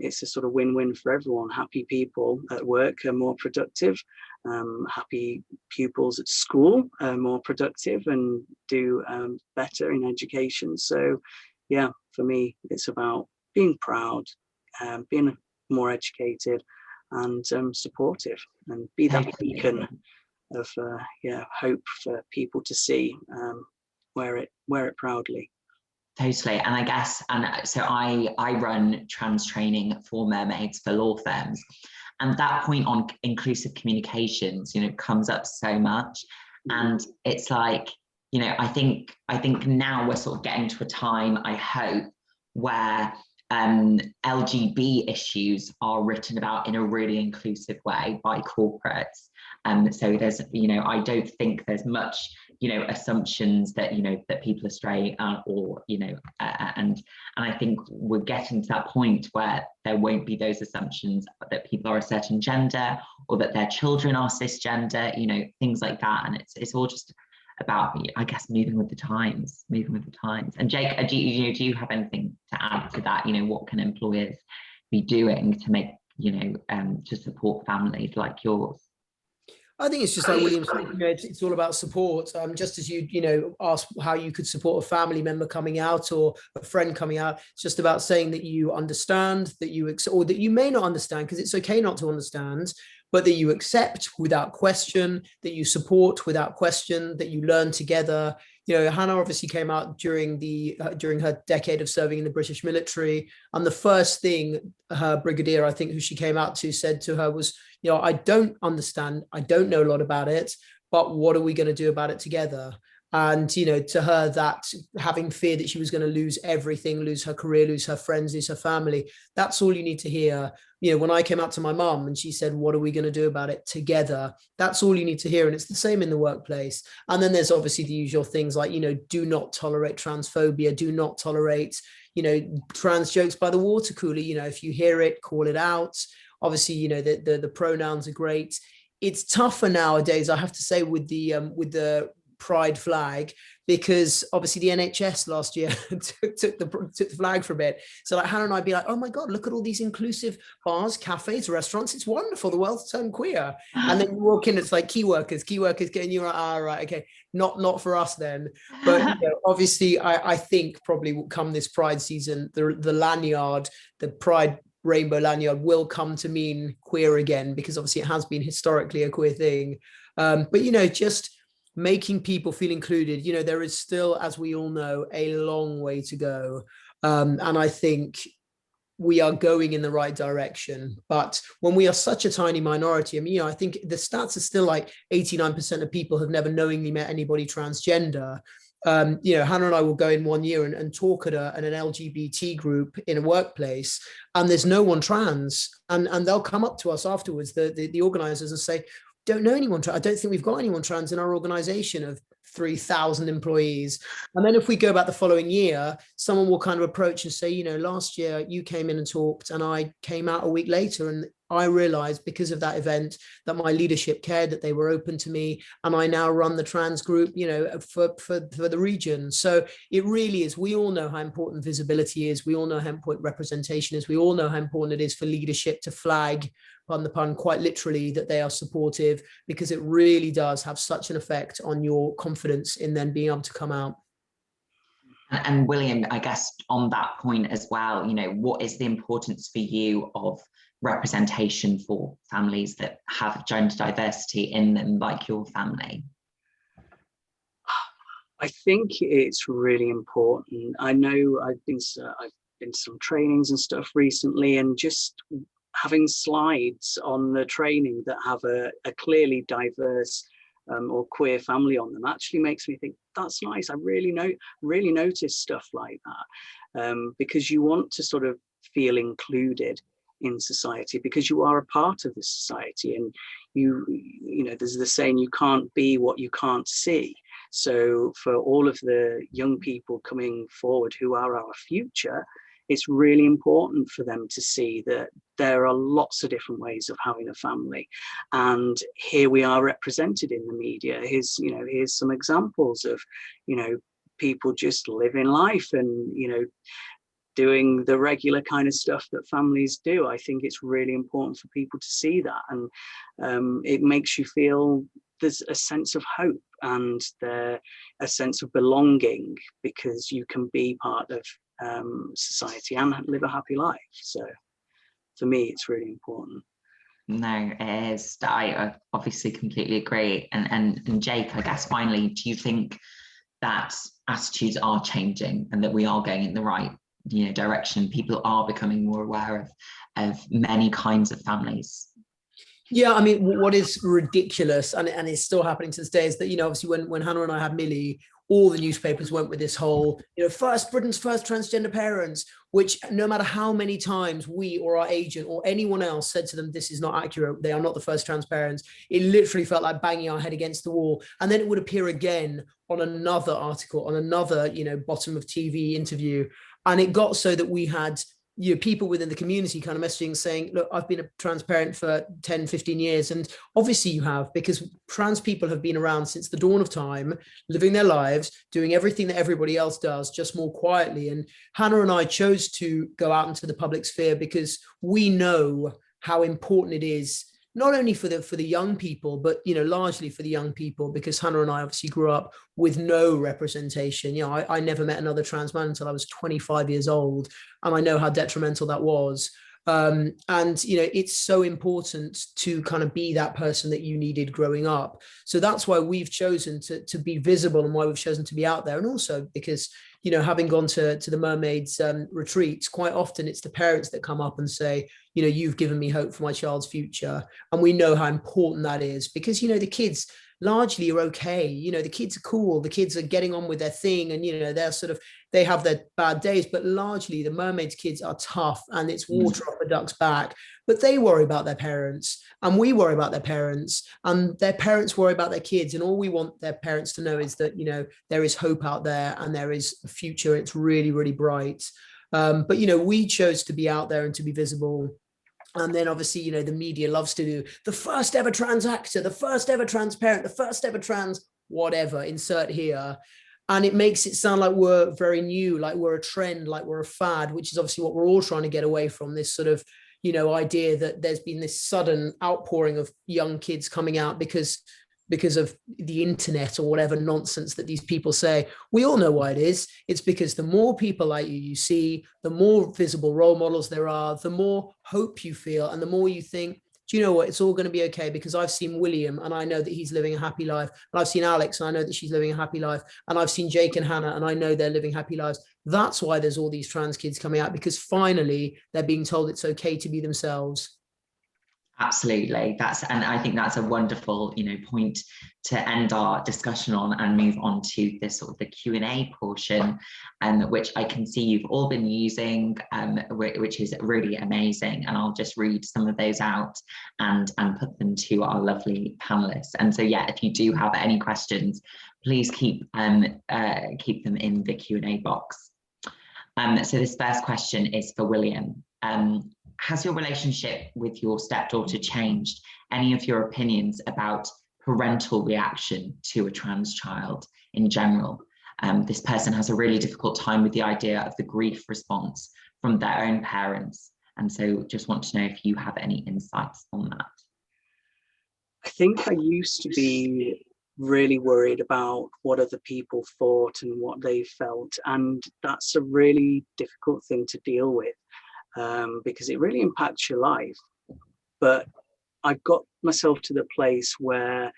it's a sort of win-win for everyone. Happy people at work are more productive. Happy pupils at school are more productive and do better in education. So yeah, for me, it's about being proud, being more educated, and supportive, and be that beacon of hope for people to see. Wear it proudly. Totally. And I guess, and so I run trans training for Mermaids for law firms, and that point on inclusive communications, comes up so much. And it's like, I think now we're sort of getting to a time, I hope, where LGB issues are written about in a really inclusive way by corporates. So there's, I don't think there's much, assumptions that, that people are straight, or, and I think we're getting to that point where there won't be those assumptions that people are a certain gender, or that their children are cisgender, things like that. And it's all just about, I guess, moving with the times. And Jake, do you have anything to add to that? What can employers be doing to make, to support families like yours? I think it's just like William said, it's all about support. Just as you asked how you could support a family member coming out or a friend coming out, it's just about saying that you understand, or that you may not understand, because it's okay not to understand, but that you accept without question, that you support without question, that you learn together. Hannah obviously came out during her decade of serving in the British military, and the first thing her brigadier, I think, who she came out to, said to her was, I don't understand, I don't know a lot about it, but what are we going to do about it together? And, to her, that having fear that she was going to lose everything, lose her career, lose her friends, lose her family, that's all you need to hear. When I came out to my mum and she said, what are we going to do about it together? That's all you need to hear. And it's the same in the workplace. And then there's obviously the usual things like, do not tolerate transphobia, do not tolerate, trans jokes by the water cooler. If you hear it, call it out. Obviously, the pronouns are great. It's tougher nowadays, I have to say, with the pride flag, because obviously the NHS last year took the flag for a bit. So like Hannah and I'd be like, oh my God, look at all these inclusive bars, cafes, restaurants. It's wonderful. The world's turned queer. And then you walk in, it's like key workers getting you like, right, okay, not for us then. But obviously I think probably will come this pride season, the lanyard, the pride rainbow lanyard will come to mean queer again, because obviously it has been historically a queer thing. But just making people feel included. There is still, as we all know, a long way to go. And I think we are going in the right direction. But when we are such a tiny minority, I think the stats are still like 89% of people have never knowingly met anybody transgender. Hannah and I will go in one year and talk at an LGBT group in a workplace, and there's no one trans, and they'll come up to us afterwards, the organizers, and say, don't know anyone trans. I don't think we've got anyone trans in our organization of 3,000 employees. And then if we go back the following year, someone will kind of approach and say, last year you came in and talked, and I came out a week later, and I realized because of that event that my leadership cared, that they were open to me, and I now run the trans group, you know, for the region. So it really is, we all know how important visibility is, we all know how important representation is, we all know how important it is for leadership to flag, pardon the pun, quite literally, that they are supportive, because it really does have such an effect on your confidence in then being able to come out. And William, I guess on that point as well, you know, what is the importance for you of representation for families that have gender diversity in them, like your family? I think it's really important. I know I've been to some trainings and stuff recently, and just having slides on the training that have a clearly diverse or queer family on them actually makes me think, that's nice. I really notice stuff like that, because you want to sort of feel included in society, because you are a part of the society, and you know, there's the saying, you can't be what you can't see. So for all of the young people coming forward who are our future, it's really important for them to see that there are lots of different ways of having a family, and here we are represented in the media. Here's some examples of, you know, people just living life and, you know, doing the regular kind of stuff that families do. I think it's really important for people to see that, and it makes you feel there's a sense of hope and a sense of belonging, because you can be part of society and live a happy life. So for me, it's really important. No, it is. I obviously completely agree. And Jake, I guess finally, do you think that attitudes are changing and that we are going in the right, you know, direction? People are becoming more aware of many kinds of families. Yeah, I mean, what is ridiculous, and it's still happening to this day, is that, you know, obviously when Hannah and I had Millie, all the newspapers went with this whole, you know, Britain's first transgender parents, which no matter how many times we or our agent or anyone else said to them, this is not accurate, they are not the first trans parents, it literally felt like banging our head against the wall. And then it would appear again on another article, on another, you know, bottom of TV interview. And it got so that we had, you know, people within the community kind of messaging saying, look, I've been a transparent for 10, 15 years. And obviously you have, because trans people have been around since the dawn of time, living their lives, doing everything that everybody else does, just more quietly. And Hannah and I chose to go out into the public sphere because we know how important it is, not only for the young people, but, you know, largely for the young people, because Hannah and I obviously grew up with no representation. You know, I never met another trans man until I was 25 years old, and I know how detrimental that was. And, you know, it's so important to kind of be that person that you needed growing up. So that's why we've chosen to be visible, and why we've chosen to be out there. And also because, you know, having gone to the Mermaids retreats, quite often it's the parents that come up and say, you know, you've given me hope for my child's future. And we know how important that is, because, you know, the kids largely are okay. You know, the kids are cool. The kids are getting on with their thing, and, you know, they have their bad days, but largely the Mermaids kids are tough, and it's water off a duck's back. But they worry about their parents, and we worry about their parents, and their parents worry about their kids. And all we want their parents to know is that, you know, there is hope out there, and there is a future. It's really, really bright. But, you know, we chose to be out there and to be visible. And then obviously, you know, the media loves to do the first ever trans actor, the first ever trans parent, the first ever trans whatever, insert here. And it makes it sound like we're very new, like we're a trend, like we're a fad, which is obviously what we're all trying to get away from, this sort of, you know, idea that there's been this sudden outpouring of young kids coming out because of the internet or whatever nonsense that these people say. We all know why it is. It's because the more people like you see, the more visible role models there are, the more hope you feel, and the more you think, do you know what, it's all going to be okay, because I've seen William and I know that he's living a happy life, and I've seen Alex and I know that she's living a happy life, and I've seen Jake and Hannah and I know they're living happy lives. That's why there's all these trans kids coming out, because finally they're being told it's okay to be themselves. Absolutely. And I think that's a wonderful, you know, point to end our discussion on, and move on to this sort of the Q&A portion, which I can see you've all been using, which is really amazing. And I'll just read some of those out and put them to our lovely panelists. And so, yeah, if you do have any questions, please keep them in the Q&A box. So this first question is for William. has your relationship with your stepdaughter changed? Any of your opinions about parental reaction to a trans child in general? This person has a really difficult time with the idea of the grief response from their own parents. And so just want to know if you have any insights on that. I think I used to be really worried about what other people thought and what they felt. And that's a really difficult thing to deal with, because it really impacts your life. But I got myself to the place where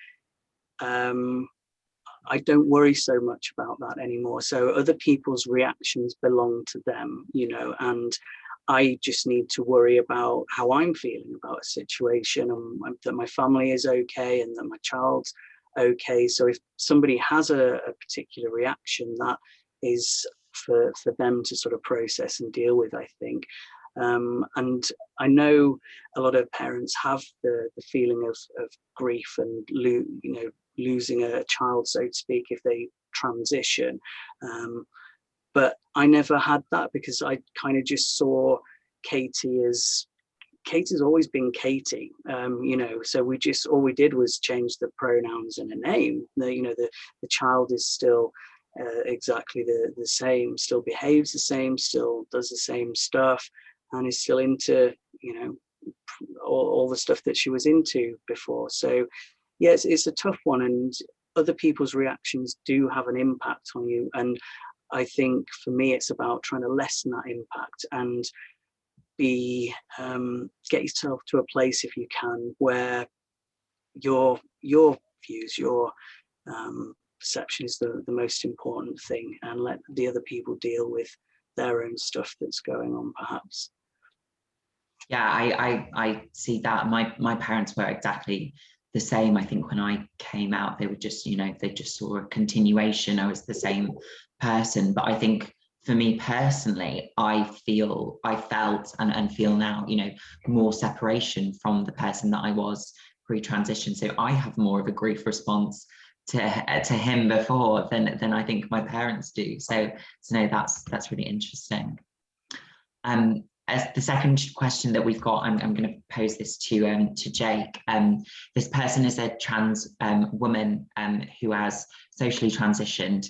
I don't worry so much about that anymore. So other people's reactions belong to them, you know, and I just need to worry about how I'm feeling about a situation, and that my family is okay and that my child's okay. So if somebody has a particular reaction, that is for them to sort of process and deal with, I think. And I know a lot of parents have the feeling of grief and losing a child, so to speak, if they transition. But I never had that, because I kind of just saw Katie as Katie's always been Katie, you know, so all we did was change the pronouns and a name. The child is still exactly the same, still behaves the same, still does the same stuff, and is still into, you know, all the stuff that she was into before. So yes, it's a tough one, and other people's reactions do have an impact on you. And I think for me, it's about trying to lessen that impact and get yourself to a place, if you can, where your views, your perception is the most important thing, and let the other people deal with their own stuff that's going on, perhaps. Yeah, I see that. My parents were exactly the same. I think when I came out, they were just, you know, they just saw a continuation. I was the same person. But I think for me personally, I felt and feel now, you know, more separation from the person that I was pre-transition. So I have more of a grief response to him before than I think my parents do. So no, that's really interesting. As the second question that we've got, I'm going to pose this to Jake. This person is a trans woman who has socially transitioned.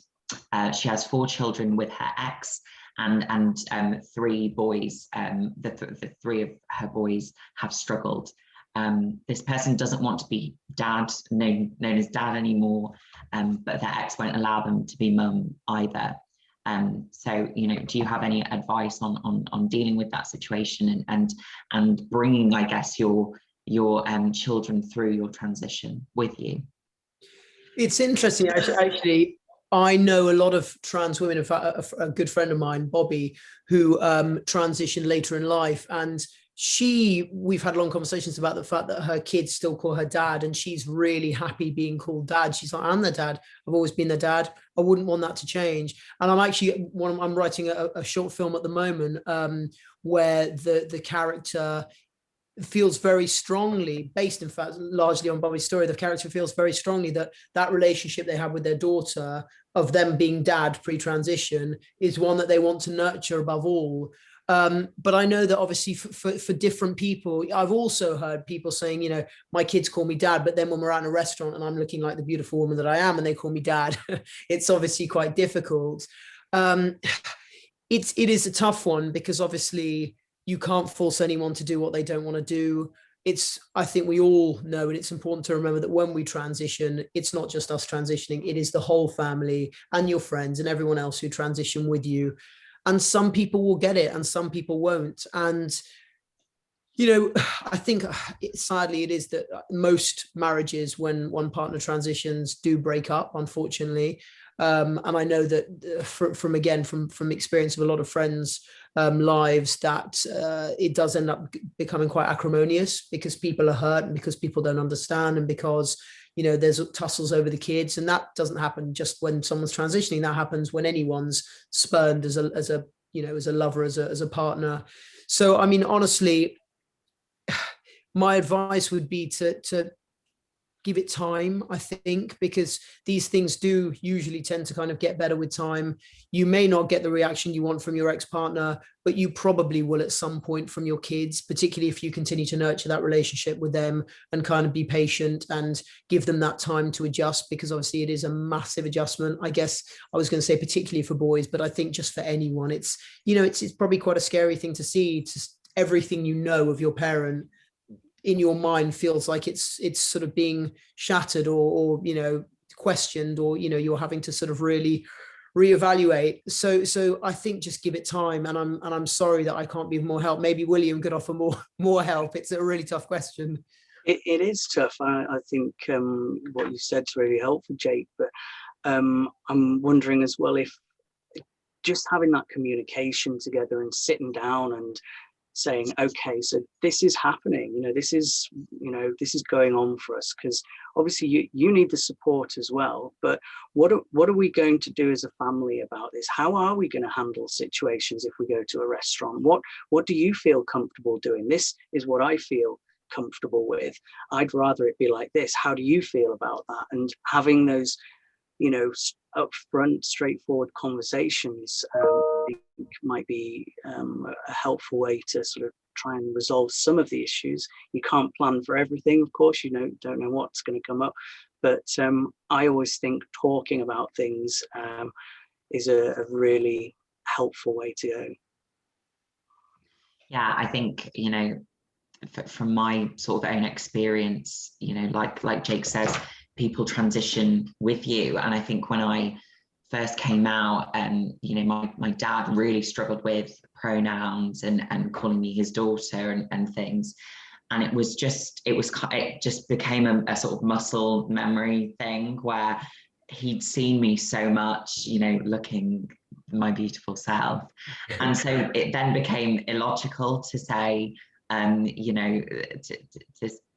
She has 4 children with her ex and 3 boys. The 3 of her boys have struggled. This person doesn't want to be known as dad anymore, but their ex won't allow them to be mum either. So, you know, do you have any advice on dealing with that situation and bringing, I guess, your children through your transition with you? It's interesting, actually. I know a lot of trans women. In fact, a good friend of mine, Bobby, who transitioned later in life, and we've had long conversations about the fact that her kids still call her dad, and she's really happy being called dad. She's like, I'm the dad. I've always been the dad. I wouldn't want that to change. And I'm writing a short film at the moment where the character feels very strongly, based in fact largely on Bobby's story, the character feels very strongly that relationship they have with their daughter, of them being dad pre-transition, is one that they want to nurture above all. But I know that obviously for different people, I've also heard people saying, you know, my kids call me dad, but then when we're out in a restaurant and I'm looking like the beautiful woman that I am and they call me dad, it's obviously quite difficult. It is a tough one, because obviously you can't force anyone to do what they don't want to do. I think we all know, and it's important to remember that when we transition, it's not just us transitioning, it is the whole family and your friends and everyone else who transition with you. And some people will get it and some people won't. And, you know, I think sadly it is that most marriages, when one partner transitions, do break up, unfortunately. And I know that from experience of a lot of friends' lives, that it does end up becoming quite acrimonious, because people are hurt and because people don't understand, and because, you know, there's tussles over the kids. And that doesn't happen just when someone's transitioning. That happens when anyone's spurned as a lover, as a partner. So, I mean, honestly, my advice would be to give it time, I think, because these things do usually tend to kind of get better with time. You may not get the reaction you want from your ex-partner, but you probably will at some point from your kids, particularly if you continue to nurture that relationship with them and kind of be patient and give them that time to adjust, because obviously it is a massive adjustment. I guess I was going to say particularly for boys, but I think just for anyone, it's, you know, it's probably quite a scary thing to see. Everything you know of your parent in your mind feels like it's sort of being shattered or you know, questioned, or you know, you're having to sort of really reevaluate. So I think just give it time, and I'm sorry that I can't be more help. Maybe William could offer more help. It's a really tough question. It is tough. I think what you said is really helpful, Jake, but I'm wondering as well if just having that communication together and sitting down and saying, okay, so this is happening, you know, this is going on for us, because obviously you need the support as well, but what are we going to do as a family about this? How are we going to handle situations if we go to a restaurant? What do you feel comfortable doing? This is what I feel comfortable with. I'd rather it be like this. How do you feel about that? And having those, you know, upfront, straightforward conversations might be a helpful way to sort of try and resolve some of the issues. You can't plan for everything, of course, you know, don't know what's going to come up, but I always think talking about things is a really helpful way to go. Yeah, I think, you know, from my sort of own experience, you know, like Jake says, people transition with you. And I think when I first came out, you know, my dad really struggled with pronouns and calling me his daughter and things. And it just became a sort of muscle memory thing where he'd seen me so much, you know, looking my beautiful self. And so it then became illogical to say, you know,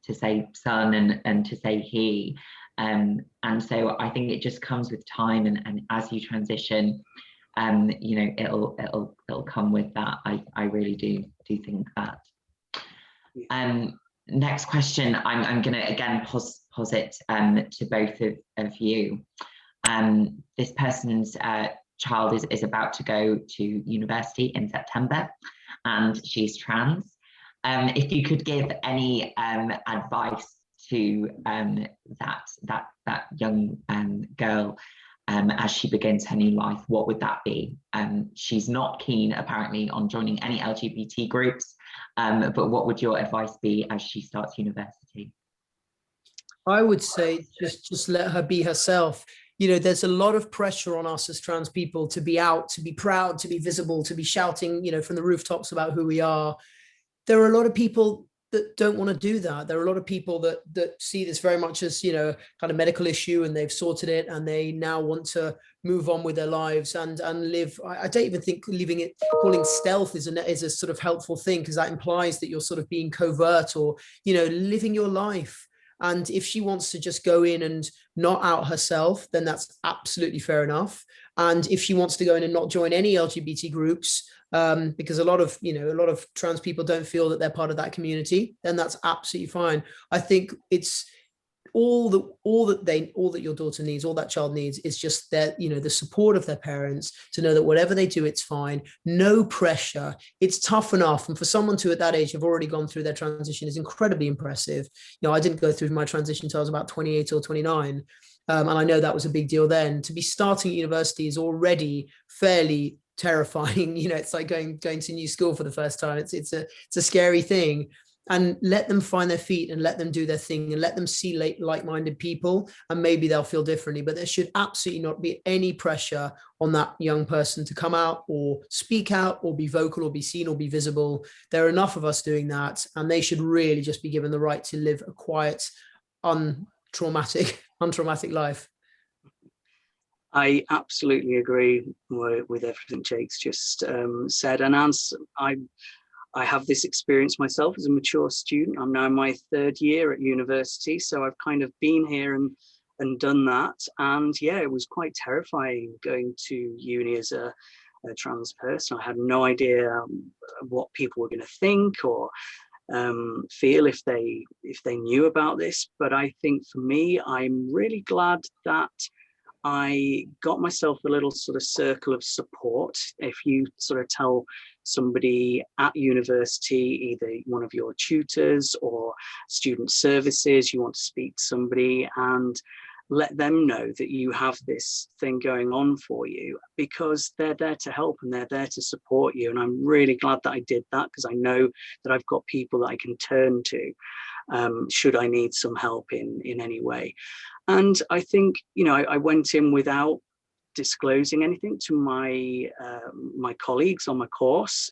to say son and to say he. And so I think it just comes with time, and as you transition, you know, it'll come with that. I really do think that. Next question, I'm going to again posit to both of you. This person's child is about to go to university in September, and she's trans. If you could give any advice to that young girl as she begins her new life, what would that be? She's not keen, apparently, on joining any LGBT groups, but what would your advice be as she starts university? I would say just let her be herself. You know, there's a lot of pressure on us as trans people to be out, to be proud, to be visible, to be shouting, you know, from the rooftops about who we are. There are a lot of people that don't want to do that. There are a lot of people that see this very much as, you know, kind of medical issue, and they've sorted it and they now want to move on with their lives and live. I don't even think calling stealth is a sort of helpful thing, because that implies that you're sort of being covert or, you know, living your life. And if she wants to just go in and not out herself, then that's absolutely fair enough. And if she wants to go in and not join any LGBT groups, because a lot of trans people don't feel that they're part of that community, then that's absolutely fine. I think it's all that your daughter needs, all that child needs, is just that, you know, the support of their parents to know that whatever they do, it's fine. No pressure. It's tough enough. And for someone to at that age have already gone through their transition is incredibly impressive. You know, I didn't go through my transition until I was about 28 or 29. And I know that was a big deal then. To be starting university is already fairly terrifying. You know, it's like going to new school for the first time. It's a scary thing. And let them find their feet and let them do their thing and let them see like-minded people, and maybe they'll feel differently. But there should absolutely not be any pressure on that young person to come out or speak out or be vocal or be seen or be visible. There are enough of us doing that, and they should really just be given the right to live a quiet, untraumatic life. I absolutely agree with everything Jake's just said. And as I have this experience myself as a mature student. I'm now in my third year at university, so I've kind of been here and done that. And yeah, it was quite terrifying going to uni as a trans person. I had no idea what people were going to think, or feel if they knew about this. But I think for me, I'm really glad that I got myself a little sort of circle of support. If you sort of tell somebody at university, either one of your tutors or student services, you want to speak to somebody, and let them know that you have this thing going on for you, because they're there to help and they're there to support you. And I'm really glad that I did that, because I know that I've got people that I can turn to should I need some help in any way. And I think, you know, I went in without disclosing anything to my my colleagues on my course.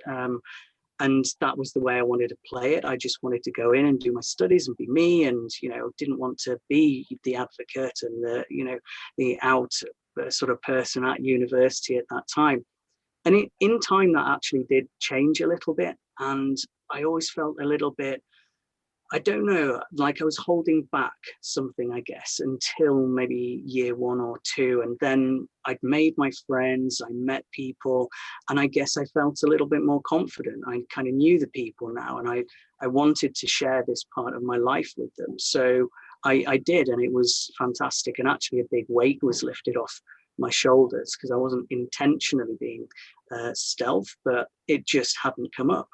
And that was the way I wanted to play it. I just wanted to go in and do my studies and be me, and, you know, didn't want to be the advocate and the, you know, the out sort of person at university at that time. And in time, that actually did change a little bit. And I always felt a little bit, I don't know, like I was holding back something, I guess, until maybe year 1 or 2. And then I'd made my friends, I met people, and I guess I felt a little bit more confident. I kind of knew the people now, and I wanted to share this part of my life with them. So I did, and it was fantastic. And actually a big weight was lifted off my shoulders, because I wasn't intentionally being stealth, but it just hadn't come up.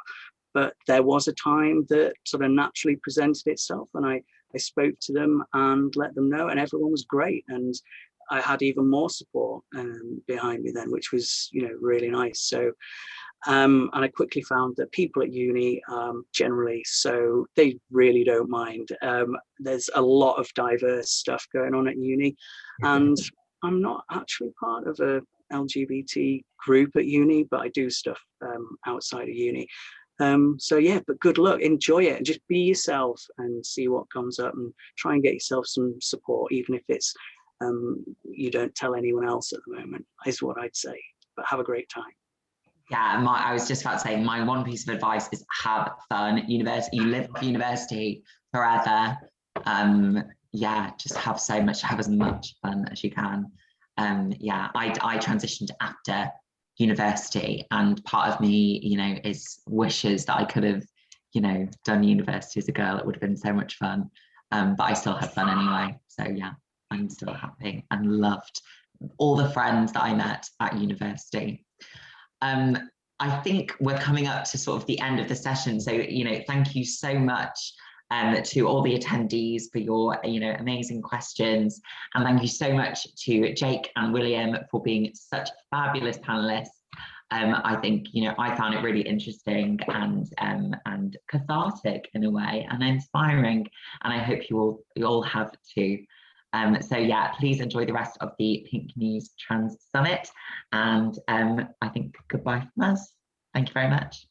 But there was a time that sort of naturally presented itself, and I spoke to them and let them know, and everyone was great. And I had even more support behind me then, which was, you know, really nice. So, and I quickly found that people at uni generally, so they really don't mind. There's a lot of diverse stuff going on at uni, and I'm not actually part of a LGBT group at uni, but I do stuff outside of uni. So yeah, but good luck, enjoy it, and just be yourself and see what comes up, and try and get yourself some support, even if it's you don't tell anyone else at the moment, is what I'd say. But have a great time. Yeah, I was just about to say, my one piece of advice is have fun. University, you live for university forever. Yeah, just have as much fun as you can. Yeah, I transitioned after university, and part of me, you know, wishes that I could have, you know, done university as a girl. It would have been so much fun, but I still had fun anyway. So yeah, I'm still happy and loved all the friends that I met at university. I think we're coming up to sort of the end of the session, so, you know, thank you so much to all the attendees for your, you know, amazing questions, and thank you so much to Jake and William for being such fabulous panelists. I think, you know, I found it really interesting and cathartic in a way, and inspiring, and I hope you all have too. So yeah, please enjoy the rest of the Pink News Trans Summit, and I think goodbye from us. Thank you very much.